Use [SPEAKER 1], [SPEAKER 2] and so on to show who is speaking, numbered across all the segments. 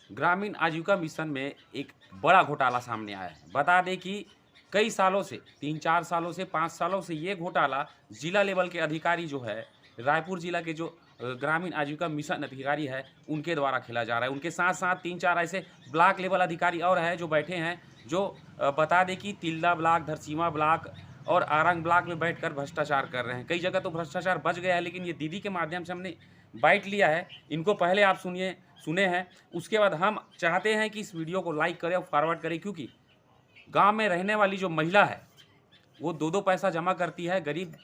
[SPEAKER 1] ग्रामीण आजीविका मिशन में एक बड़ा घोटाला सामने आया है। बता दें कि कई सालों से 3-4 सालों से 5 सालों से ये घोटाला जिला लेवल के अधिकारी जो है, रायपुर जिला के जो ग्रामीण आजीविका मिशन अधिकारी है, उनके द्वारा खेला जा रहा है। उनके साथ-साथ 3-4 ऐसे ब्लॉक लेवल अधिकारी और हैं जो बैठे हैं, जो बता दें कि तिल्दा ब्लॉक, धरसींवा ब्लॉक और आरंग ब्लॉक में बैठकर भ्रष्टाचार कर रहे हैं। कई जगह तो भ्रष्टाचार बच गया है, लेकिन ये दीदी के माध्यम से हमने बाइट लिया है। इनको पहले आप सुने हैं, उसके बाद हम चाहते हैं कि इस वीडियो को लाइक करें और फॉरवर्ड करें, क्योंकि गाँव में रहने वाली जो महिला है, वो 2-2 पैसा जमा करती है। गरीब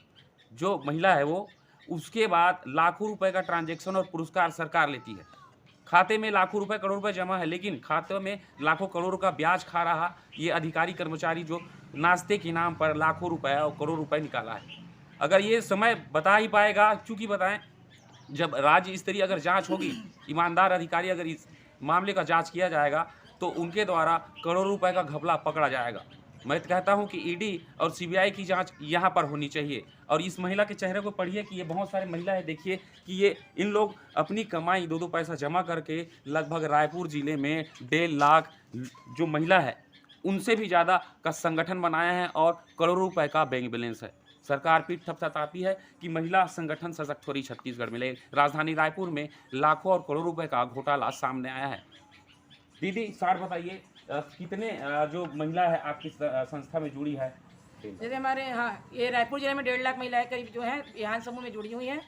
[SPEAKER 1] जो महिला है वो, उसके बाद लाखों रुपए का ट्रांज़ैक्शन और पुरस्कार सरकार लेती है। खाते में लाखों रुपए, करोड़ रुपए जमा है, लेकिन खाते में लाखों करोड़ का ब्याज खा रहा ये अधिकारी कर्मचारी जो नाश्ते के नाम पर लाखों रुपए और करोड़ रुपए निकाला है। अगर ये समय बता ही पाएगा, क्योंकि बताएँ, जब राज्य स्तरीय अगर जाँच होगी, ईमानदार अधिकारी अगर इस मामले का जाँच किया जाएगा, तो उनके द्वारा करोड़ों रुपए का घपला पकड़ा जाएगा। मैं तो कहता हूँ कि ईडी और सीबीआई की जाँच यहाँ पर होनी चाहिए। और इस महिला के चेहरे को पढ़िए कि ये बहुत सारे महिला है, देखिए कि ये इन लोग अपनी कमाई 2-2 पैसा जमा करके लगभग रायपुर ज़िले में 1.5 लाख जो महिला है, उनसे भी ज़्यादा का संगठन बनाया है और करोड़ों रुपए का बैंक बैलेंस है। सरकार पीठ थपथपाती है कि महिला संगठन सशक्त हो रही छत्तीसगढ़ में, लेकिन राजधानी रायपुर में लाखों और करोड़ों रुपए का घोटाला सामने आया है। दीदी सार बताइए, कितने जो महिला है आपकी संस्था में जुड़ी है?
[SPEAKER 2] जैसे हमारे यहाँ ये रायपुर जिले में 1.5 लाख महिलाएं करीब जो हैं यहाँ समूह में जुड़ी हुई हैं,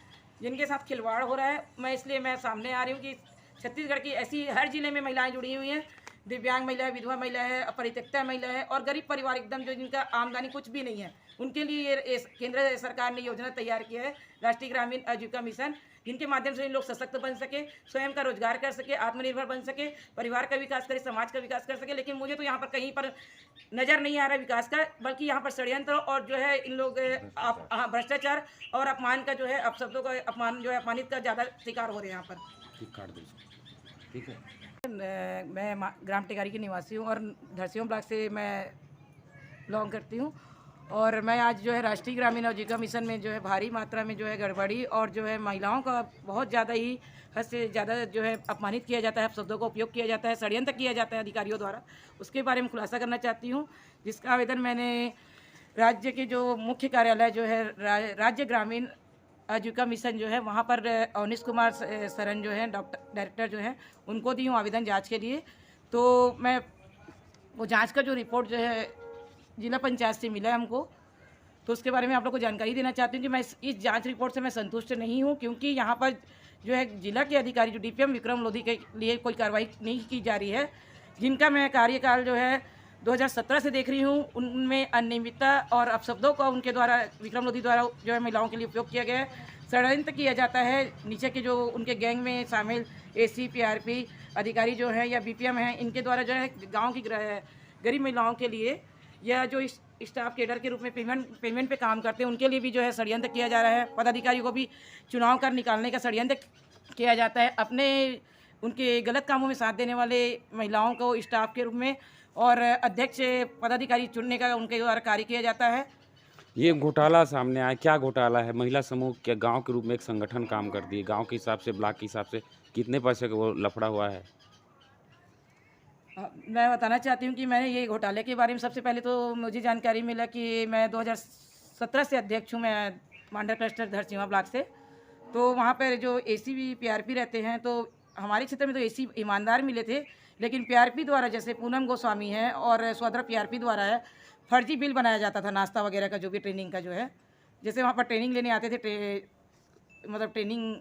[SPEAKER 2] जिनके साथ खिलवाड़ हो रहा है। मैं सामने आ रही हूँ कि छत्तीसगढ़ की ऐसी हर जिले में महिलाएं जुड़ी हुई हैं। दिव्यांग महिला है, विधवा महिला है, अपरित्यक्ता महिला है और गरीब परिवार एकदम जो जिनका आमदनी कुछ भी नहीं है, उनके लिए ये केंद्र सरकार ने योजना तैयार की है, राष्ट्रीय ग्रामीण आजीविका मिशन, जिनके माध्यम से इन लोग सशक्त बन सके, स्वयं का रोजगार कर सके, आत्मनिर्भर बन सके, परिवार का विकास करे, समाज का विकास कर सके। लेकिन मुझे तो यहाँ पर कहीं पर नज़र नहीं आ रहा विकास का, बल्कि यहाँ पर षड्यंत्र और जो है इन लोग भ्रष्टाचार और अपमान का जो है अपशब्दों का अपमान जो है अपमानित का ज़्यादा शिकार हो रहे हैं यहाँ पर।
[SPEAKER 1] ठीक है।
[SPEAKER 2] मैं ग्राम टेकारी की निवासी हूँ और धरसींवा ब्लॉक से मैं बिलोंग करती हूँ। और मैं आज जो है राष्ट्रीय ग्रामीण आजीविका मिशन में जो है भारी मात्रा में जो है गड़बड़ी और जो है महिलाओं का बहुत ज़्यादा ही हद से ज़्यादा जो है अपमानित किया जाता है, शब्दों का उपयोग किया जाता है, षड्यंत्र किया जाता है अधिकारियों द्वारा, उसके बारे में खुलासा करना चाहती हूँ। जिसका आवेदन मैंने राज्य के जो मुख्य कार्यालय जो है राज्य ग्रामीण आजीविका मिशन जो है वहाँ पर अवनीश कुमार सरन जो है डायरेक्टर जो है उनको दी हूँ आवेदन जाँच के लिए। तो मैं वो जाँच का जो रिपोर्ट जो है जिला पंचायत से मिला है हमको, तो उसके बारे में आप लोग को जानकारी देना चाहती हूँ कि मैं इस जांच रिपोर्ट से मैं संतुष्ट नहीं हूँ, क्योंकि यहाँ पर जो है जिला के अधिकारी जो डीपीएम विक्रम लोधी के लिए कोई कार्रवाई नहीं की जा रही है, जिनका मैं कार्यकाल जो है 2017 से देख रही हूँ। उनमें अनियमितता और अपशब्दों का उनके द्वारा विक्रम लोधी द्वारा जो है महिलाओं के लिए उपयोग किया गया है, षड्यंत्र किया जाता है। नीचे के जो उनके गैंग में शामिल एसी पीआरपी अधिकारी जो हैं या बीपीएम हैं, इनके द्वारा जो है गाँव की गरीब महिलाओं के लिए या जो इस स्टाफ केडर के रूप में पेमेंट पे काम करते हैं, उनके लिए भी जो है षड्यंत्र किया जा रहा है। पदाधिकारियों को भी चुनाव कर निकालने का षड्यंत्र किया जाता है, अपने उनके गलत कामों में साथ देने वाले महिलाओं को स्टाफ के रूप में और अध्यक्ष पदाधिकारी चुनने का उनके द्वारा कार्य किया जाता है।
[SPEAKER 1] ये घोटाला सामने आया, क्या घोटाला है? महिला समूह के गांव के रूप में एक संगठन काम करती है, गांव के हिसाब से, ब्लॉक के हिसाब से कितने पैसे का वो लफड़ा हुआ है?
[SPEAKER 2] मैं बताना चाहती हूँ कि मैंने ये घोटाले के बारे में सबसे पहले तो मुझे जानकारी मिला कि मैं 2017 से अध्यक्ष हूँ, मैं मांडर क्लस्टर धरसींवा ब्लॉक से। तो वहाँ पर जो एसी भी पीआरपी रहते हैं, तो हमारे क्षेत्र में तो एसी ईमानदार मिले थे, लेकिन पीआरपी द्वारा जैसे पूनम गोस्वामी है और स्वद्रा पीआरपी द्वारा है, फर्जी बिल बनाया जाता था नाश्ता वगैरह का, जो भी ट्रेनिंग का जो है, जैसे वहाँ पर ट्रेनिंग लेने आते थे मतलब ट्रेनिंग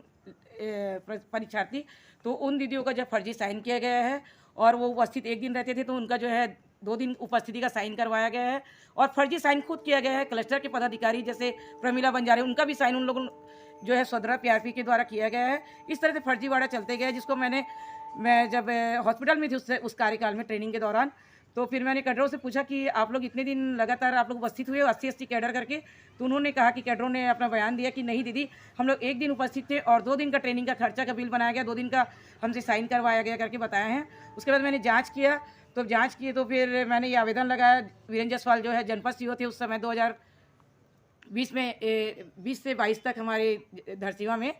[SPEAKER 2] परीक्षार्थी, तो उन दीदियों का जब फर्जी साइन किया गया है और वो उपस्थित एक दिन रहते थे तो उनका जो है 2 दिन उपस्थिति का साइन करवाया गया है और फर्जी साइन खुद किया गया है। क्लस्टर के पदाधिकारी जैसे प्रमिला बंजारे, उनका भी साइन उन लोगों जो है स्वद्रा पीआरपी के द्वारा किया गया है। इस तरह से फर्जीवाड़ा चलते गया, जिसको मैं जब हॉस्पिटल में थी उस कार्यकाल में ट्रेनिंग के दौरान, तो फिर मैंने कैडरों से पूछा कि आप लोग इतने दिन लगातार आप लोग उपस्थित हुए 80-80 कैडर करके, तो उन्होंने कहा कि कैडरों ने अपना बयान दिया कि नहीं दीदी, हम लोग 1 दिन उपस्थित थे और 2 दिन का ट्रेनिंग का खर्चा का बिल बनाया गया, 2 दिन का हमसे साइन करवाया गया करके बताया है। उसके बाद मैंने जाँच किया, तो जाँच किए तो फिर मैंने ये आवेदन लगाया। वीरेंद्र जायसवाल जो है जनपद सीओ थे उस समय 2020 में 20 से 22 तक हमारे धरसींवा में,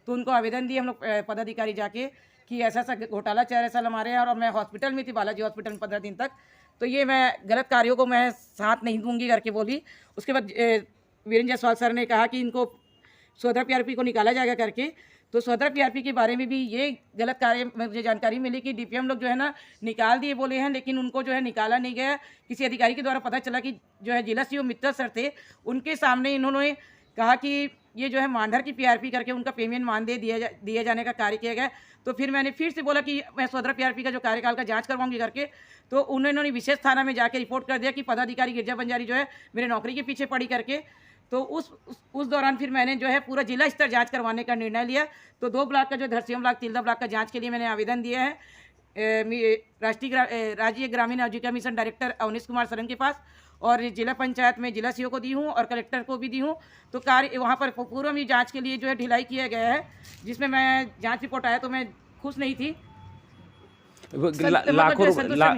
[SPEAKER 2] तो उनको आवेदन दिए हम लोग पदाधिकारी जाके कि ऐसा ऐसा घोटाला 4 साल हमारे यहाँ, और मैं हॉस्पिटल में थी, बालाजी हॉस्पिटल में 15 दिन तक। तो ये मैं गलत कार्यों को मैं साथ नहीं दूंगी करके बोली। उसके बाद वीरेंद्र जायसवाल सर ने कहा कि इनको सोदरा पीआरपी को निकाला जाएगा करके। तो सोदरा पीआरपी के बारे में भी ये गलत कार्य मुझे जानकारी मिली कि डीपीएम लोग जो है ना निकाल दिए बोले हैं, लेकिन उनको जो है निकाला नहीं गया। किसी अधिकारी के द्वारा पता चला कि जो है जिला सीओ मित्तल सर थे, उनके सामने इन्होंने कहा कि ये जो है मांडर की पीआरपी करके उनका पेमेंट मानदेय दिए जाने का कार्य किया गया। तो फिर मैंने फिर से बोला कि मैं सोदरा पीआरपी का जो कार्यकाल का जांच करवाऊंगी करके। तो उन्होंने विशेष थाना में जाके रिपोर्ट कर दिया कि पदाधिकारी गिरजा बंजारी जो है मेरे नौकरी के पीछे पड़ी करके। तो उस दौरान फिर मैंने जो है पूरा जिला स्तर जांच करवाने का निर्णय लिया। तो 2 ब्लॉक का जो धरसीम ब्लॉक, तिल्दा ब्लॉक का जांच के लिए मैंने आवेदन दिया है राज्य ग्रामीण आजीविका मिशन डायरेक्टर अवनीश कुमार सरन के पास, और जिला पंचायत में जिला सीओ को दी हूँ और कलेक्टर को भी दी हूँ। तो कार्य वहाँ पर पूर्व में जांच के लिए जो है ढिलाई किया गया है, जिसमें मैं जांच रिपोर्ट आया तो मैं खुश नहीं थी।
[SPEAKER 1] लाखों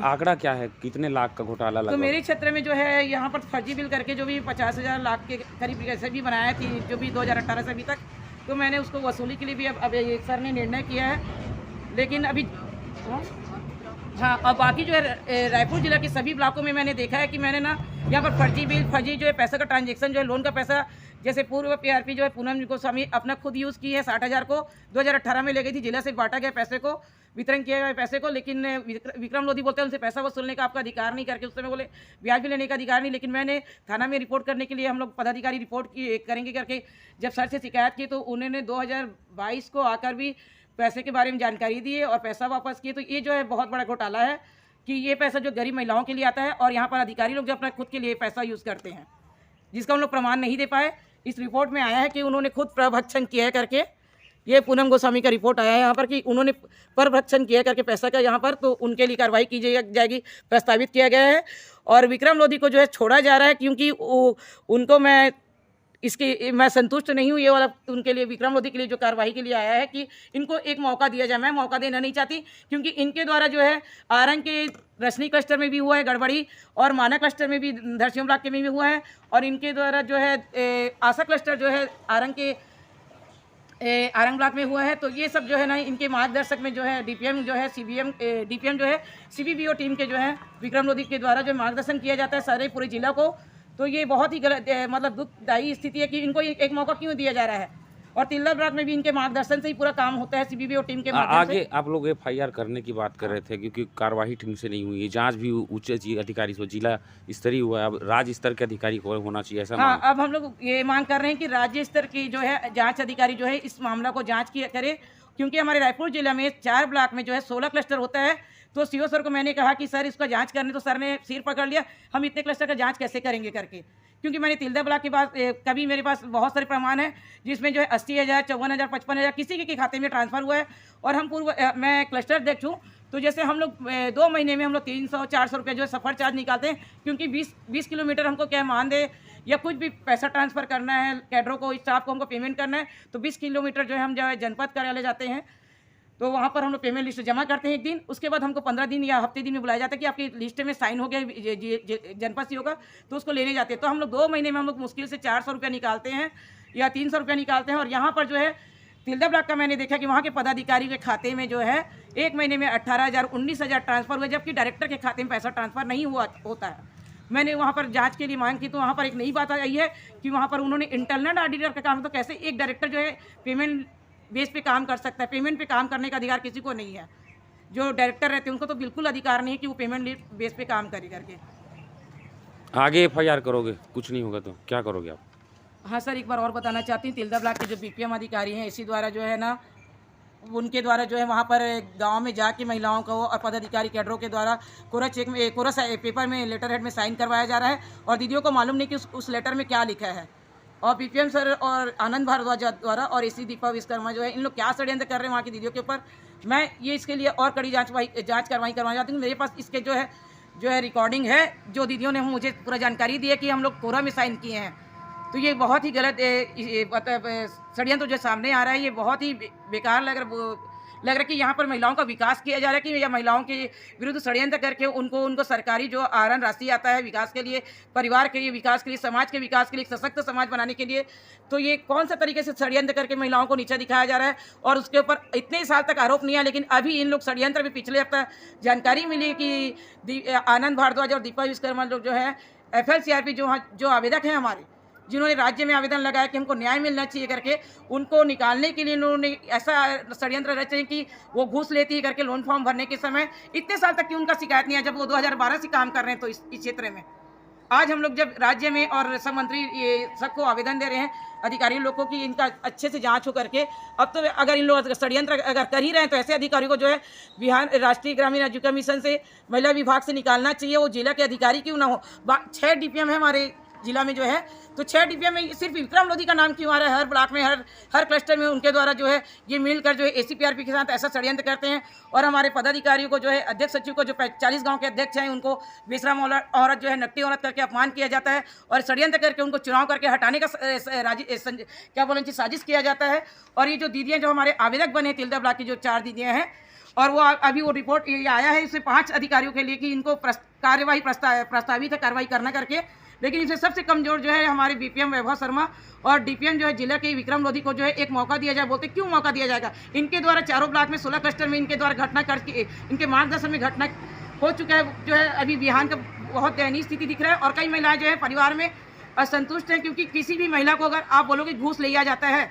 [SPEAKER 1] आंकड़ा क्या है, कितने लाख का घोटाला लगा?
[SPEAKER 2] तो मेरे क्षेत्र में जो है यहाँ पर फर्जी बिल करके जो भी 50,000 लाख के करीब ऐसे भी बनाया थी, जो भी 2018 से अभी तक। तो मैंने उसको वसूली के लिए भी अब एक सर ने निर्णय किया है, लेकिन अभी हाँ। और बाकी जो है रायपुर जिला के सभी ब्लॉकों में मैंने देखा है कि मैंने ना यहाँ पर फर्जी बिल, फर्जी जो है पैसा का ट्रांजेक्शन, जो है लोन का पैसा, जैसे पूर्व पीआरपी जो है पूनम गोस्वामी अपना खुद यूज़ की है, 60,000 को 2018 में ले गई थी, जिला से बांटा गया पैसे को, वितरण किया गया पैसे को। लेकिन विक्रम लोधी बोलते हैं उनसे पैसा वसूलने का आपका अधिकार नहीं करके, उस समय बोले ब्याज भी लेने का अधिकार नहीं। लेकिन मैंने थाना में रिपोर्ट करने के लिए हम लोग पदाधिकारी रिपोर्ट करेंगे करके जब सर से शिकायत की, तो उन्होंने 2022 को आकर भी पैसे के बारे में जानकारी दी है और पैसा वापस किए। तो ये जो है बहुत बड़ा घोटाला है कि ये पैसा जो गरीब महिलाओं के लिए आता है, और यहाँ पर अधिकारी लोग जो अपना खुद के लिए पैसा यूज़ करते हैं, जिसका उन लोग प्रमाण नहीं दे पाए। इस रिपोर्ट में आया है कि उन्होंने खुद प्रभक्षण किया है करके, ये पूनम गोस्वामी का रिपोर्ट आया है यहाँ पर कि उन्होंने प्रभक्षण किया करके पैसा का यहाँ पर, तो उनके लिए कार्रवाई की जाएगी, प्रस्तावित किया गया है। और विक्रम लोधी को जो है छोड़ा जा रहा है, क्योंकि उनको मैं संतुष्ट नहीं हूँ। ये वाला उनके लिए, विक्रम लोधी के लिए जो कार्रवाई के लिए आया है कि इनको एक मौका दिया जाए। मैं मौका देना नहीं चाहती, क्योंकि इनके द्वारा जो है आरंग के रसनी क्लस्टर में भी हुआ है गड़बड़ी, और माना क्लस्टर में भी, धरसीम ब्लॉक के में भी हुआ है, और इनके द्वारा जो है आशा क्लस्टर जो है आरंग के आरंग ब्लॉक में हुआ है। तो ये सब जो है ना इनके मार्गदर्शक में जो है डीपीएम जो है डीपीएम जो है सीबीबीओ टीम के जो है विक्रम लोधी के द्वारा जो मार्गदर्शन किया जाता है सारे पूरे जिला को। तो ये बहुत ही गलत मतलब दुखदायी स्थिति है कि इनको एक मौका क्यों दिया जा रहा है, और तिल्दा ब्लॉक में भी इनके मार्गदर्शन से ही पूरा काम होता है, सीबीबीओ टीम के माध्यम
[SPEAKER 1] आगे
[SPEAKER 2] से।
[SPEAKER 1] आप लोग एफआईआर करने की बात कर रहे थे, क्योंकि कार्रवाई ठीक से नहीं हुई है, जांच भी उच्च अधिकारी से जिला स्तरीय हुआ है, अब राज्य स्तर के अधिकारी को होना चाहिए, ऐसा
[SPEAKER 2] हाँ, अब हम लोग ये मांग कर रहे हैं कि राज्य स्तर की जो है जांच अधिकारी जो है इस मामला को जांच किया करे, क्योंकि हमारे रायपुर जिला में 4 ब्लॉक में जो है 16 क्लस्टर होता है। तो सीओ सर को मैंने कहा कि सर इसका जांच करने, तो सर ने सिर पकड़ लिया, हम इतने क्लस्टर का जांच कैसे करेंगे करके। क्योंकि मैंने तिल्दा ब्लॉक के पास कभी मेरे पास बहुत सारे प्रमाण हैं, जिसमें जो है 80,000, 54,000, 55,000 किसी के खाते में ट्रांसफ़र हुआ है। और हम मैं क्लस्टर देख हूँ, तो जैसे हम लोग 2 महीने में हम लोग 300-400 रुपये जो है सफ़र चार्ज निकालते हैं, क्योंकि 20 किलोमीटर हमको क्या मानदेय या कुछ भी पैसा ट्रांसफ़र करना है, कैडरों को, स्टाफ को हमको पेमेंट करना है, तो 20 किलोमीटर जो है हम जो है जनपद कार्यालय जाते हैं। तो वहाँ पर हम लोग पेमेंट लिस्ट जमा करते हैं एक दिन, उसके बाद हमको 15 दिन या हफ्ते दिन में बुलाया जाता है कि आपकी लिस्ट में साइन हो गया जनपद सीओ का, तो उसको लेने जाते हैं। तो हम लोग 2 महीने में हम लोग मुश्किल से 400 रुपया निकालते हैं या 300 रुपया निकालते हैं। और यहाँ पर जो है तिल्दा ब्लॉक का मैंने देखा कि वहाँ के पदाधिकारी के खाते में जो है 1 महीने में 18,000, 19,000 ट्रांसफ़र हुए, जबकि डायरेक्टर के खाते में पैसा ट्रांसफ़र नहीं होता है। मैंने वहाँ पर जांच के लिए मांग की, तो वहाँ पर एक नई बात आई है कि वहाँ पर उन्होंने इंटरनल ऑडिटर का काम, तो कैसे एक डायरेक्टर जो है पेमेंट बेस पे काम कर सकता है, पेमेंट पे काम करने का अधिकार किसी को नहीं है। जो डायरेक्टर रहते हैं उनको तो बिल्कुल अधिकार नहीं है कि वो पेमेंट बेस पे काम करे करके।
[SPEAKER 1] आगे एफआईआर करोगे, कुछ नहीं होगा तो क्या करोगे आप?
[SPEAKER 2] हाँ सर, एक बार और बताना चाहती हूँ, तिल्दा ब्लॉक के जो बीपीएम अधिकारी हैं, इसी द्वारा जो है ना, उनके द्वारा जो है वहाँ पर गांव में जाके महिलाओं को और पदाधिकारी कैडरों के द्वारा कोरा पेपर में लेटर हेड में साइन करवाया जा रहा है, और दीदियों को मालूम नहीं कि उस लेटर में क्या लिखा है। और बीपीएम सर और आनंद भारद्वाज द्वारा और एसी दीपा विश्वकर्मा जो है, इन लोग क्या षड्यंत्र कर रहे हैं वहाँ की दीदियों के ऊपर, मैं ये इसके लिए और कड़ी जांच करवाई चाहती हूँ। मेरे पास इसके जो है रिकॉर्डिंग है, जो दीदियों ने मुझे पूरा जानकारी दी है कि हम लोग कोरा में साइन किए हैं। तो ये बहुत ही गलत षड्यंत्र जो सामने आ रहा है, ये बहुत ही बेकार लग रहा है कि यहाँ पर महिलाओं का विकास किया जा रहा है कि या महिलाओं के विरुद्ध षड्यंत्र करके उनको सरकारी जो आहरण राशि आता है विकास के लिए, परिवार के लिए विकास के लिए, समाज के विकास के लिए, सशक्त समाज बनाने के लिए, तो ये कौन सा तरीके से षड्यंत्र करके महिलाओं को नीचा दिखाया जा रहा है। और उसके ऊपर इतने साल तक आरोप नहीं है, लेकिन अभी इन लोग षड्यंत्र में पिछले हफ्ता जानकारी मिली कि आनंद भारद्वाज और दीपा विश्वकर्मा लोग जो है FLCRP जो आवेदक हैं हमारे, जिन्होंने राज्य में आवेदन लगाया कि हमको न्याय मिलना चाहिए करके, उनको निकालने के लिए इन्होंने ऐसा षड्यंत्र रचे कि वो घूस लेती है करके लोन फॉर्म भरने के समय इतने साल तक की उनका शिकायत नहीं है, जब वो 2012 से काम कर रहे हैं। तो इस क्षेत्र में आज हम लोग जब राज्य में और सब मंत्री ये सबको आवेदन दे रहे हैं अधिकारी लोग को कि इनका अच्छे से जांच हो करके, अब तो अगर इन लोग षड्यंत्र अगर कर ही रहे हैं तो ऐसे अधिकारियों को जो है बिहार राष्ट्रीय ग्रामीण आजीविका मिशन से महिला विभाग से निकालना चाहिए। वो जिला के अधिकारी क्यों ना हो। 6 DPM है हमारे जिला में जो है, तो 6 DPM में सिर्फ विक्रम लोधी का नाम क्यों आ रहा है। हर ब्लॉक में हर क्लस्टर में उनके द्वारा जो है ये मिलकर जो है ACPRP के साथ ऐसा षड्यंत्र करते हैं। और हमारे पदाधिकारियों को जो है अध्यक्ष सचिव को जो 40 गांव के अध्यक्ष हैं उनको बेशरम औरत जो है नकटी औरत करके अपमान किया जाता है और षड्यंत्र करके उनको चुनाव करके हटाने का क्या बोलें साजिश किया जाता है। और ये जो दीदियाँ जो हमारे आवेदक बने तिल्दा ब्लॉक की जो 4 दीदियाँ हैं, और वो अभी वो रिपोर्ट ये आया है इसमें 5 अधिकारियों के लिए कि इनको कार्यवाही प्रस्तावित है कार्रवाई करना करके, लेकिन इसे सबसे कमजोर जो है हमारे BPM वैभव शर्मा और DPM जो है जिला के विक्रम लोधी को जो है एक मौका दिया जाए। बोलते क्यों मौका दिया जाएगा। इनके द्वारा चारों ब्लॉक में 16 क्लस्टर में इनके द्वारा घटना करके इनके मार्गदर्शन में घटना हो चुका है। जो है अभी बिहार का बहुत दयनीय स्थिति दिख रहा है और कई महिलाएं जो है परिवार में असंतुष्ट हैं, क्योंकि किसी भी महिला को अगर आप बोलोगे घूस लिया जाता है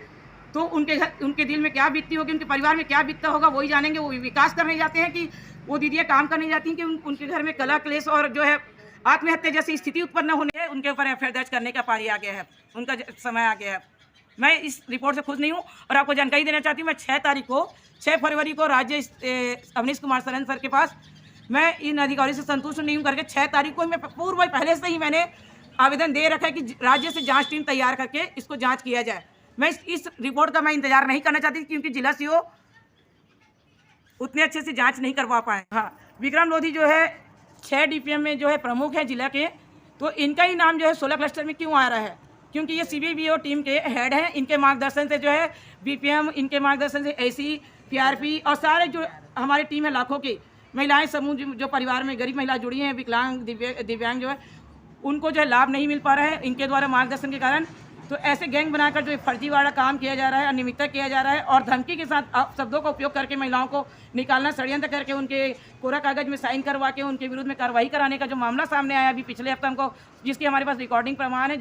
[SPEAKER 2] तो उनके दिल में क्या बीतती होगी, उनके परिवार में क्या बीतता होगा वही जानेंगे। वो विकास करने जाते हैं कि वो दीदियाँ काम करने जाती हैं कि उनके घर में कला क्लेश और जो है आत्महत्या जैसी स्थिति उत्पन्न होने है, उनके ऊपर FIR दर्ज करने का पारी आ गया है, उनका समय आ गया है। मैं इस रिपोर्ट से खुश नहीं हूँ और आपको जानकारी देना चाहती हूँ। मैं 6 फरवरी को राज्य अवनीश कुमार सरन सर के पास मैं इन अधिकारियों से संतुष्ट नहीं हूँ करके 6 तारीख को मैं पूर्व पहले से ही मैंने आवेदन दे रखा है कि राज्य से जाँच टीम तैयार करके इसको जाँच किया जाए। मैं इस रिपोर्ट का मैं इंतजार नहीं करना चाहती क्योंकि जिला CO उतने अच्छे से जांच नहीं करवा पाए। हाँ, विक्रम लोधी जो है 6 DPM में जो है प्रमुख है जिला के, तो इनका ही नाम जो है 16 क्लस्टर में क्यों आ रहा है, क्योंकि ये CBBO टीम के हेड हैं। इनके मार्गदर्शन से जो है BPM, इनके मार्गदर्शन से ACPRP और सारे जो हमारी टीम है लाखों की महिलाएं समूह जो परिवार में गरीब महिला जुड़ी हैं, विकलांग दिव्यांग जो है उनको जो है लाभ नहीं मिल पा रहा है इनके द्वारा मार्गदर्शन के कारण। तो ऐसे गैंग बनाकर जो फर्जीवाड़ा काम किया जा रहा है, अनियमितता किया जा रहा है और धमकी के साथ शब्दों का उपयोग करके महिलाओं को निकालना, षड्यंत्र करके उनके कोरा कागज में साइन करवा के उनके विरुद्ध में कार्रवाई कराने का जो मामला सामने आया अभी पिछले हफ्ते हमको, जिसकी हमारे पास रिकॉर्डिंग प्रमाण है,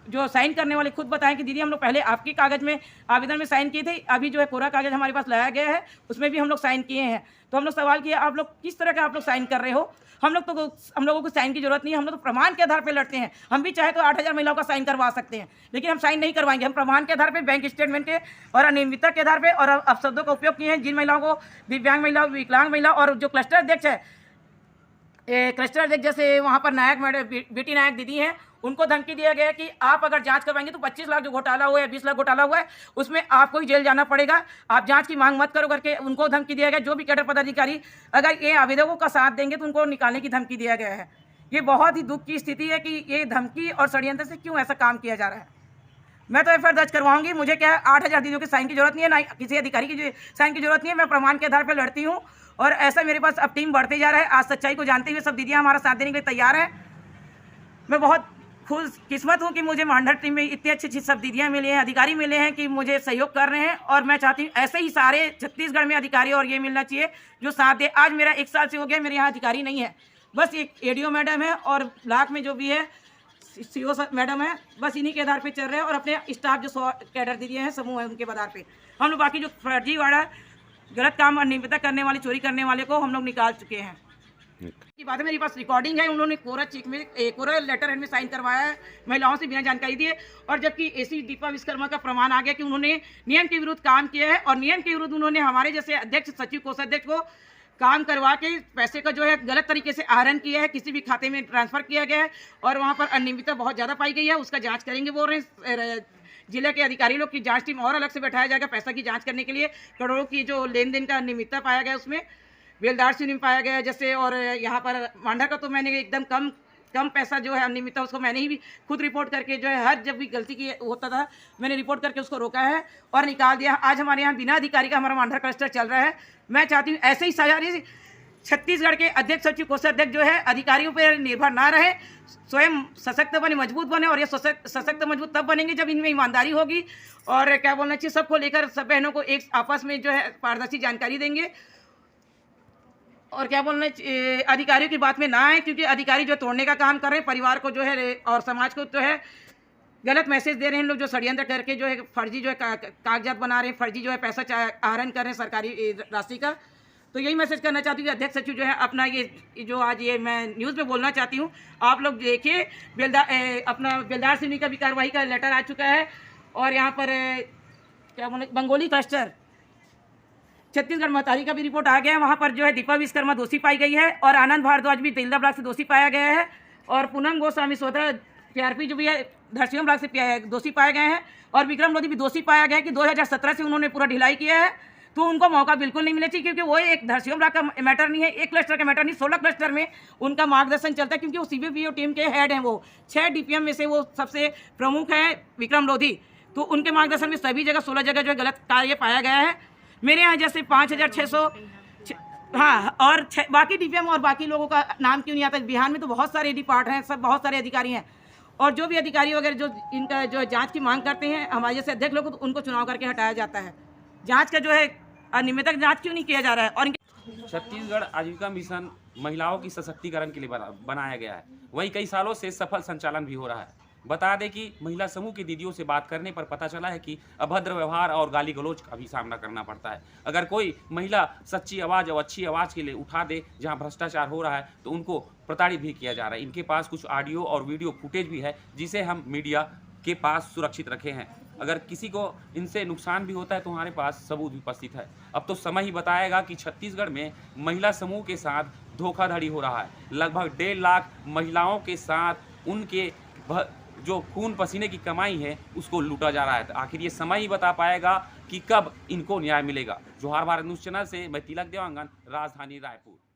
[SPEAKER 2] जो साइन करने वाले खुद बताएं कि दीदी हम लोग पहले आपके कागज़ में आवेदन में साइन किए थे, अभी जो है कोरा कागज़ हमारे पास लाया गया है उसमें भी हम लोग साइन किए हैं। तो हम लोग सवाल किया आप लोग किस तरह का आप लोग साइन कर रहे हो। हम लोगों को साइन की जरूरत नहीं है, हम लोग तो प्रमाण के आधार पर लड़ते हैं। हम भी चाहे तो 8000 महिलाओं का साइन करवा सकते हैं, लेकिन हम साइन नहीं करवाएंगे। हम प्रमाण के आधार पर, बैंक स्टेटमेंट के और अनियमितता के आधार पर और अपशब्दों का उपयोग किए हैं। जिन महिलाओं को दिव्यांग महिला, विकलांग महिला और जो क्लस्टर अध्यक्ष है, क्लस्टर अध्यक्ष जैसे वहाँ पर नायक मैडम बेटी नायक दीदी हैं, उनको धमकी दिया गया कि आप अगर जांच करवाएंगे तो 25 लाख जो घोटाला हुआ है, 20 लाख घोटाला हुआ है, उसमें आपको ही जेल जाना पड़ेगा, आप जांच की मांग मत करो करके उनको धमकी दिया गया। जो भी कैडर पदाधिकारी अगर ये आवेदकों का साथ देंगे तो उनको निकालने की धमकी दिया गया है। ये बहुत ही दुख की स्थिति है कि ये धमकी और षड्यंत्र से क्यों ऐसा काम किया जा रहा है। मैं तो FIR दर्ज करवाऊंगी, मुझे क्या है 8000 दीदियों के साइन की जरूरत नहीं है, ना किसी अधिकारी की साइन की जरूरत नहीं है। मैं प्रमाण के आधार पर लड़ती हूँ और ऐसा मेरे पास अब टीम बढ़ते जा रहा है। आज सच्चाई को जानते हुए सब दीदियाँ हमारा साथ देने के लिए तैयार हैं। मैं बहुत खुश किस्मत हूँ कि मुझे मांडर टीम में इतनी अच्छी सब दीदियाँ मिली हैं, अधिकारी मिले हैं कि मुझे सहयोग कर रहे हैं। और मैं चाहती हूँ ऐसे ही सारे छत्तीसगढ़ में अधिकारी और ये मिलना चाहिए जो साथ दे। आज मेरा 1 साल से हो गया, मेरे यहाँ अधिकारी नहीं है, बस एक ADO मैडम है और ब्लॉक में जो भी है CO मैडम है, बस इन्हीं के आधार पे चल रहे हैं। और अपने स्टाफ जो 100 कैडर दीदियाँ हैं समूह है उनके आधार पे हम लोग बाकी जो फर्जीवाड़ा गलत काम अनियमितता करने वाले, चोरी करने वाले को हम लोग निकाल चुके हैं। की बात है, मेरे पास रिकॉर्डिंग है, उन्होंने कोरा चेक में कोरा लेटर हेड में साइन करवाया है महिलाओं से बिना जानकारी दिए। और जबकि AC दीपा विश्वकर्मा का प्रमाण आ गया कि उन्होंने नियम के विरुद्ध काम किया है और नियम के विरुद्ध उन्होंने हमारे जैसे अध्यक्ष, सचिव, कोषाध्यक्ष को काम करवा के पैसे का जो है गलत तरीके से आहरण किया है, किसी भी खाते में ट्रांसफर किया गया है और वहाँ पर अनियमितता बहुत ज़्यादा पाई गई है। उसका जाँच करेंगे बोल रहे हैं जिले के अधिकारी लोग की जाँच टीम और अलग से बैठाया जाएगा पैसा की जाँच करने के लिए। करोड़ों की जो लेन देन का अनियमितता पाया गया उसमें बेलदार से नहीं पाया गया जैसे। और यहाँ पर मांडर का तो मैंने एकदम कम कम पैसा जो है अनियमितता उसको मैंने ही भी खुद रिपोर्ट करके जो है हर जब भी गलती की होता था मैंने रिपोर्ट करके उसको रोका है और निकाल दिया। आज हमारे यहाँ बिना अधिकारी का हमारा मांडा क्लस्टर चल रहा है। मैं चाहती हूँ ऐसे ही सारी छत्तीसगढ़ के अध्यक्ष सचिव कोषाध्यक्ष जो है अधिकारियों पर निर्भर ना रहे, स्वयं सशक्त बने, मजबूत बने। और ये सशक्त मजबूत तब बनेंगे जब इनमें ईमानदारी होगी और क्या बोलना चाहिए, सबको लेकर सब बहनों को एक आपस में जो है पारदर्शी जानकारी देंगे। और क्या बोलना अधिकारियों की बात में ना आए, क्योंकि अधिकारी जो तोड़ने का काम कर रहे हैं, परिवार को जो है और समाज को जो है गलत मैसेज दे रहे हैं लोग, जो षड्यंत्र करके जो है फर्जी जो है कागजात बना रहे हैं, फर्जी जो है पैसा आहरण कर रहे हैं सरकारी राशि का। तो यही मैसेज करना चाहती हूँ कि अध्यक्ष सचिव जो है अपना ये जो आज ये मैं न्यूज़ में बोलना चाहती हूँ, आप लोग देखिए अपना बेलदार सिवनी का भी कार्रवाई का लेटर आ चुका है। और यहाँ पर क्या बोले बंगोली क्लस्टर छत्तीसगढ़ महतारी का भी रिपोर्ट आ गया है। वहाँ पर जो है दीपा विश्वकर्मा दोषी पाई गई है और आनंद भारद्वाज भी तिल्दा ब्लॉक से दोषी पाया गया है और पूनम गोस्वामी सोत्रा पीआरपी जो भी है धरसियों ब्लॉक से दोषी पाए गए हैं और विक्रम लोधी भी दोषी पाया गया है कि 2017 से उन्होंने पूरा ढिलाई किया है। तो उनको मौका बिल्कुल नहीं मिलना चाहिए, क्योंकि वो एक धरसियों ब्लॉक का मैटर नहीं है, एक क्लस्टर का मैटर नहीं, 16 क्लस्टर में उनका मार्गदर्शन चलता है, क्योंकि वो सीबीपीओ टीम के हेड हैं। वो 6 डीपीएम में से वो सबसे प्रमुख हैं विक्रम लोधी। तो उनके मार्गदर्शन में सभी जगह 16 जगह जो है गलत कार्य पाया गया है। मेरे यहाँ जैसे 5600 हाँ और बाकी डीपीएम और बाकी लोगों का नाम क्यों नहीं आता। बिहार में तो बहुत सारे डिपार्ट हैं, सब बहुत सारे अधिकारी हैं और जो भी अधिकारी वगैरह जो इनका जो जांच की मांग करते हैं हमारे जैसे अध्यक्ष लोग, तो उनको चुनाव करके हटाया जाता है। जांच का जो है अनियमितता जांच क्यों नहीं किया जा रहा है। और
[SPEAKER 1] छत्तीसगढ़ आजीविका मिशन महिलाओं की सशक्तिकरण के लिए बनाया गया है, वहीं कई सालों से सफल संचालन भी हो रहा है। बता दें कि महिला समूह की दीदियों से बात करने पर पता चला है कि अभद्र व्यवहार और गाली गलौज का भी सामना करना पड़ता है। अगर कोई महिला सच्ची आवाज़ और अच्छी आवाज़ के लिए उठा दे जहां भ्रष्टाचार हो रहा है तो उनको प्रताड़ित भी किया जा रहा है। इनके पास कुछ ऑडियो और वीडियो फुटेज भी है जिसे हम मीडिया के पास सुरक्षित रखे हैं। अगर किसी को इनसे नुकसान भी होता है तो हमारे पास सबूत भी उपस्थित है। अब तो समय ही बताएगा कि छत्तीसगढ़ में महिला समूह के साथ धोखाधड़ी हो रहा है। लगभग 1.5 लाख महिलाओं के साथ उनके जो खून पसीने की कमाई है उसको लूटा जा रहा है। तो आखिर ये समय ही बता पाएगा कि कब इनको न्याय मिलेगा। जोहार भारत न्यूज़ चैनल से मैं तिलक देवांगन, राजधानी रायपुर।